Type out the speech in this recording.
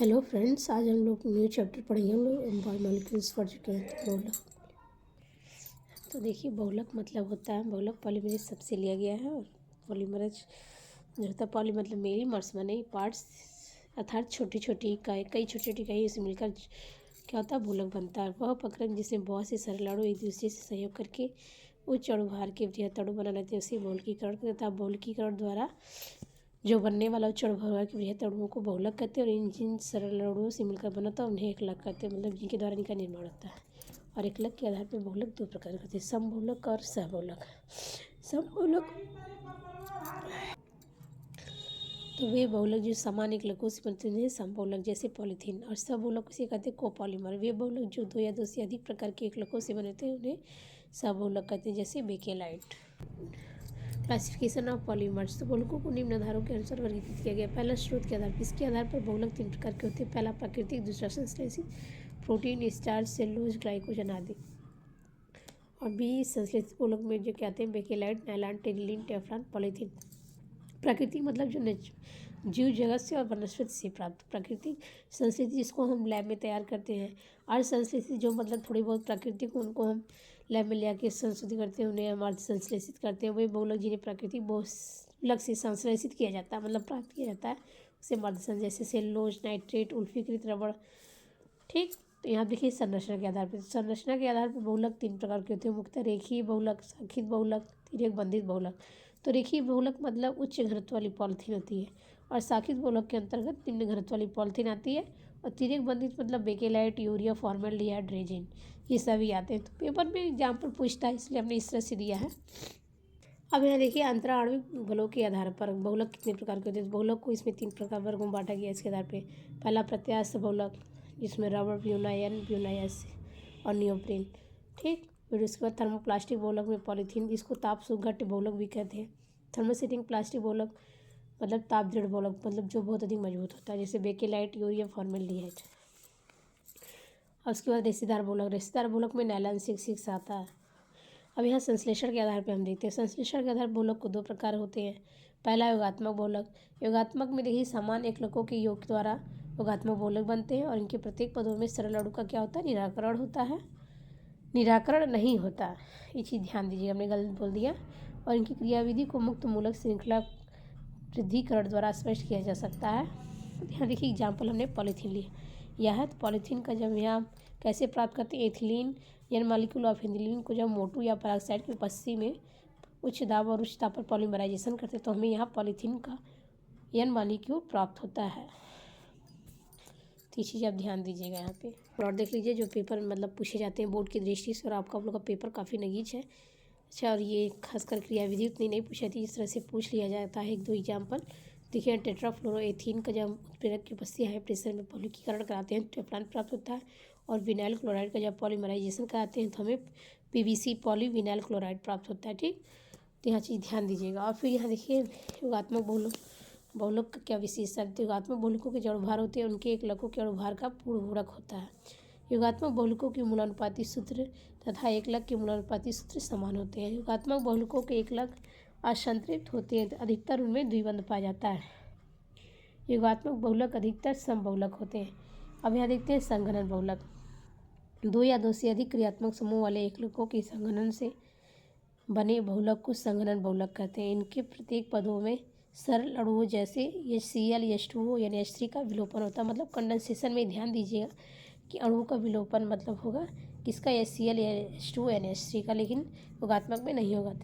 Hello friends, आज हम लोग न्यू चैप्टर पढ़ेंगे। हम लोग बायोमॉलिक्यूल्स पढ़ चुके हैं। तो बहुलक, तो देखिए बहुलक मतलब होता है, बहुलक पॉलीमरेज सबसे लिया गया है। और पॉलीमरेज जो होता है, पॉली मतलब मेरी मर्स बने पार्ट्स अर्थात छोटी छोटी इकाई, कई छोटी छोटी इकाइयों से मिलकर क्या होता है, बहुलक बनता है। वह प्रक्रम जिसमें बहुत से सरल अणु एक दूसरे से सहयोग करके उच्च अणु भार के बृहत अणु बना लेते हैं, उसे बहुलकीकरण कहता है। बहुलकीकरण द्वारा जो बनने वाला उच्च अणु भार के बृहत अणुओं को बहुलक कहते हैं। और इन जिन सरल अणुओं से मिलकर बनता है उन्हें एकलक कहते हैं, मतलब जिनके द्वारा इनका निर्माण होता है। और एकलक के आधार पर बहुलक दो प्रकार के होते हैं, समबहुलक और सहबहुलक। समबहुलक तो वे बहुलक जो समान एकलकों से बनते हैं, समबहुलक जैसे पॉलीथीन। और सहबहुलक उसे कहते हैं कोपॉलीमर। वे बहुलक जो दो या दो से अधिक प्रकार के एकलकों से बने थे उन्हें सहबहुलक कहते हैं, जैसे बेकेलाइट। Classification of polymers. तो बहुलकों को निम्न आधारों के अनुसार वर्गीकृत किया गया। पहला स्रोत के आधार पर। इसके आधार पर बहुलक तीन प्रकार के होते हैं। पहला प्राकृतिक, दूसरा संश्लेषित, प्रोटीन, स्टार्च, सेलुलोज, ग्लाइकोजन आदि। और बी संश्लेषित बहुलक में जो कहते हैं bakelite, nylon, terylene, Teflon, polythene. प्राकृतिक मतलब जो जीव जगत से और वनस्पति से प्राप्त। प्राकृतिक संश्लेषित जिसको हम लैब में तैयार करते हैं। अर्ध संश्लेषित जो मतलब थोड़ी बहुत प्राकृतिक उनको हम लैब में ले आके संशोधित करते हैं, उन्हें हम अर्ध संश्लेषित करते हैं। वही बहुलक जिन्हें प्राकृतिक बहुलक से संश्लेषित किया जाता है, मतलब प्राप्त किया जाता है, उसे मर्द जैसे सेलुलोज, नाइट्रेट, उल्फीकृत रबड़। ठीक, तो यहाँ देखिए संरचना के आधार पर। संरचना के आधार पर बहुलक तीन प्रकार के होते हैं मुख्यतः, रेखीय बहुलक, शाखित बहुलक, तिर्यक बंधित बहुलक। तो रेखीय बहुलक मतलब उच्च घनत्व वाली पॉलीथीन होती है। और शाखित बहुलक के अंतर्गत निम्न घनत्व वाली पॉलीथीन आती है। और तिर्यक बंधित मतलब बेकेलाइट, यूरिया, फॉर्मेल्डिहाइड, रेजिन, ये सभी आते हैं। तो पेपर में एग्जाम्पल पूछता है, इसलिए हमने इस तरह से दिया है। अब यहाँ देखिए अंतराणविक बलों के आधार पर बहुलक कितने प्रकार के होते हैं। बहुलक को इसमें तीन प्रकार वर्गों में बांटा गया इसके आधार पर। पहला प्रत्यास्थ बहुलक, जिसमें रबड़, ब्यूनाइन, ब्यूनाइस और नियोप्रीन। ठीक, फिर उसके बाद थर्मोप्लास्टिक बहुलक में पॉलीथीन, जिसको ताप सुघट्य बहुलक भी कहते हैं। थर्मोसेटिंग प्लास्टिक बहुलक मतलब ताप दृढ़ बहुलक, मतलब जो बहुत अधिक मजबूत होता है, जैसे बेकेलाइट, यूरिया, फॉर्मेल्डिहाइड। और उसके बाद रेशेदार बहुलक। रेशेदार बहुलक में नायलॉन 6 आता है। अब यहाँ संश्लेषण के आधार पर हम देखते हैं। संश्लेषण के आधार पर बहुलक को दो प्रकार होते हैं। पहला योगात्मक बहुलक। योगात्मक में देखिए समान एकलकों के योग द्वारा योगात्मक बहुलक बनते हैं। और इनके प्रत्येक पदों में सरल अणु का क्या होता है, निराकरण होता है, निराकरण नहीं होता। ये चीज़ ध्यान दीजिए, हमने गलत बोल दिया। और इनकी क्रियाविधि को मुक्त मूलक श्रृंखला वृद्धिकरण द्वारा स्पष्ट किया जा सकता है। यहाँ देखिए एग्जाम्पल हमने पॉलीथीन लिया। यह है तो पॉलीथीन का जब यहाँ कैसे प्राप्त करते हैं, एथिलीन यानी मॉलिक्यूल ऑफ एथिलीन को जब मोटू या पेरोक्साइड की उपस्थिति में उच्च दाब और उच्च ताप पर पॉलीमराइजेशन करते हैं तो हमें यहाँ पॉलीथीन का एन मॉलिक्यूल प्राप्त होता है। तो ये चीज़ आप ध्यान दीजिएगा यहाँ पे। और देख लीजिए जो पेपर मतलब पूछे जाते हैं बोर्ड की दृष्टि से, और आपका आप लोग का पेपर काफ़ी नगीच है। अच्छा, और ये खासकर क्रियाविधि उतनी नहीं पूछी जाती, इस तरह से पूछ लिया जाता है एक दो एग्जाम्पल। देखिए टेट्राफ्लोरोएथीन का जब उत्प्रेरक की उपस्थिति हाई प्रेशर में पॉलीकरण कराते हैं तो टेफ्लॉन प्राप्त होता है। और विनाइल क्लोराइड का जब पॉलीमराइजेशन कराते हैं तो हमें पीवीसी पॉलीविनाइल क्लोराइड प्राप्त होता है। ठीक, तो यहाँ चीज़ ध्यान दीजिएगा। और फिर यहाँ देखिए योगात्मक बहुलक का क्या विशेषता है। योगात्मक बहुलकों के जो अणुभार होते हैं उनके एकलकों के अणुभार का पूर्ण गुणक होता है। योगात्मक बहुलकों के मूलानुपाती सूत्र तथा एकलक के मूलानुपाती सूत्र समान होते हैं। योगात्मक बहुलकों के एकलक असंतृप्त होते हैं, अधिकतर उनमें द्विबंध पाया जाता है। योगात्मक बहुलक अधिकतर समबहुलक होते हैं। अब यहाँ देखते हैं संघनन बहुलक। दो या दो से अधिक क्रियात्मक समूह वाले एकलकों के संघनन से बने बहुलक को संघनन बहुलक कहते हैं। इनके प्रत्येक पदों में सरल अणुओं जैसे Cl, H2O यानी H3 का विलोपन होता है। मतलब कंडेंसेशन में ध्यान दीजिएगा कि अणुओं का विलोपन मतलब होगा किसका, HCl या H2O यानी H3 का, लेकिन योगात्मक में नहीं होगा।